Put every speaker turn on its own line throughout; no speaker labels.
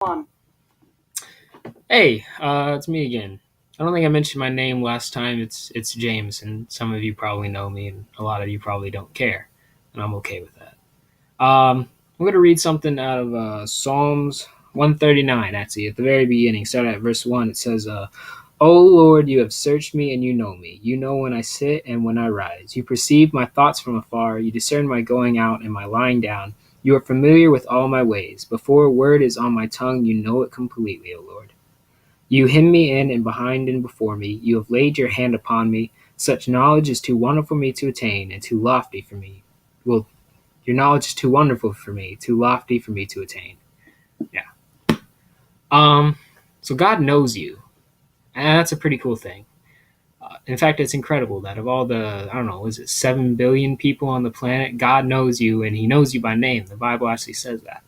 On.
Hey, it's me again. I don't think I mentioned my name last time. It's James, and some of you probably know me, and a lot of you probably don't care, and I'm okay with that. I'm going to read something out of Psalms 139. Actually, at the very beginning, start at verse 1. It says, "O Lord, you have searched me, and you know me. You know when I sit and when I rise. You perceive my thoughts from afar. You discern my going out and my lying down. You are familiar with all my ways. Before a word is on my tongue, you know it completely, O Lord. You hem me in and behind and before me. You have laid your hand upon me. Such knowledge is too wonderful for me to attain and too lofty for me. Well, your knowledge is too wonderful for me, too lofty for me to attain." Yeah. Um. So God knows you, and that's a pretty cool thing. In fact, it's incredible that of all the, I don't know, is it 7 billion people on the planet, God knows you, and He knows you by name. The Bible actually says that.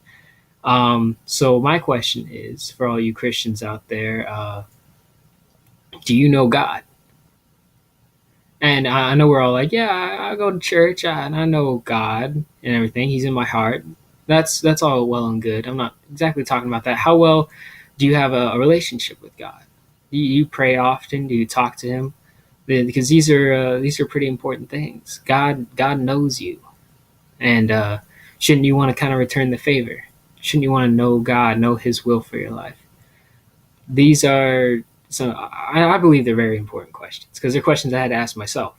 So my question is, for all you Christians out there, do you know God? And I know we're all like, yeah, I go to church, and I know God and everything. He's in my heart. That's all well and good. I'm not exactly talking about that. How well do you have a relationship with God? Do you pray often? Do you talk to Him? Because these are pretty important things. God knows you, and shouldn't you want to kind of return the favor? Shouldn't you want to know God, know His will for your life? These are so I believe they're very important questions because they're questions I had to ask myself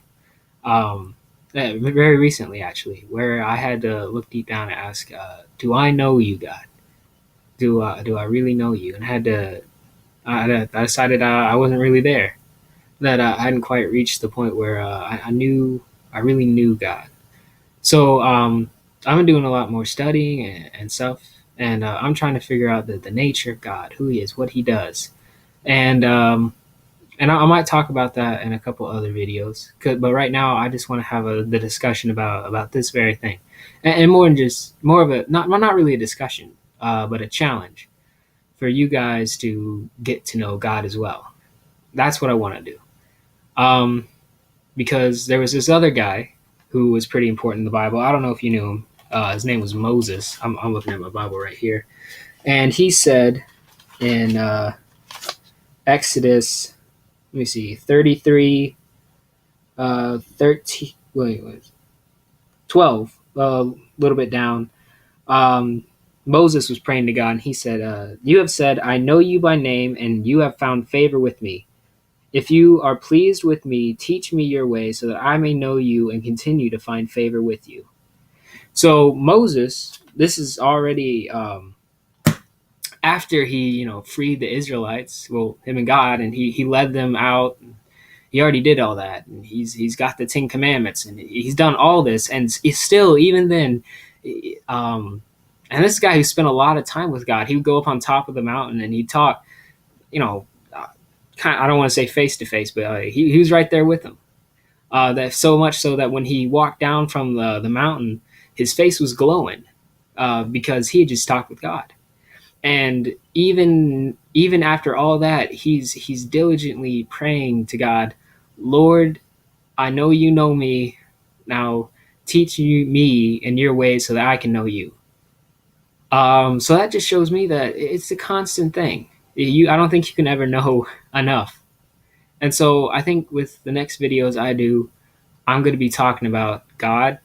um, very recently, actually, where I had to look deep down and ask, "Do I know you, God? Do I really know you?" And I had to. I decided I wasn't really there. That I hadn't quite reached the point where I knew I really knew God. So I've been doing a lot more studying and stuff, and I'm trying to figure out the nature of God, who He is, what He does, and I might talk about that in a couple other videos. But right now, I just want to have the discussion about this very thing, and more than just more of a not really a discussion, but a challenge for you guys to get to know God as well. That's what I want to do. Um, because there was this other guy who was pretty important in the Bible. I don't know if you knew him. His name was Moses. I'm looking at my Bible right here, and he said in Exodus, let me see, 33 13 wait 12 a little bit down. um, Moses was praying to God, and he said, "You have said, I know you by name, and you have found favor with me. If you are pleased with me, teach me your way so that I may know you and continue to find favor with you." So Moses, this is already after he freed the Israelites, well, him and God, and he led them out. He already did all that, and he's got the 10 Commandments, and he's done all this, and he's still, even then, um, and this guy who spent a lot of time with God, he would go up on top of the mountain and he'd talk, you know, kind of, I don't want to say face to face, but he was right there with him. That so much so that when he walked down from the mountain, his face was glowing because he had just talked with God. And even after all that, he's diligently praying to God, "Lord, I know you know me. Now teach me in your ways so that I can know you." So that just shows me that it's a constant thing. I don't think you can ever know enough. And so I think with the next videos I do, I'm going to be talking about God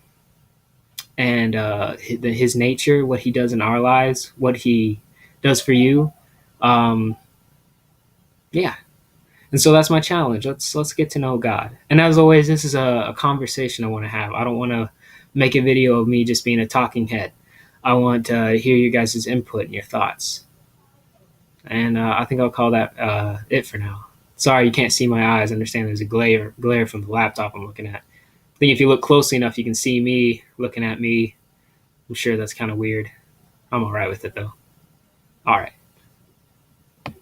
and his nature, what He does in our lives, what He does for you. Um, yeah, and so that's my challenge. Let's get to know God. And as always, this is a conversation I want to have. I don't want to make a video of me just being a talking head. I want to hear you guys' input and your thoughts. And I think I'll call that it for now. Sorry you can't see my eyes. I understand there's a glare from the laptop I'm looking at. I think if you look closely enough, you can see me looking at me. I'm sure that's kind of weird. I'm all right with it though. All right.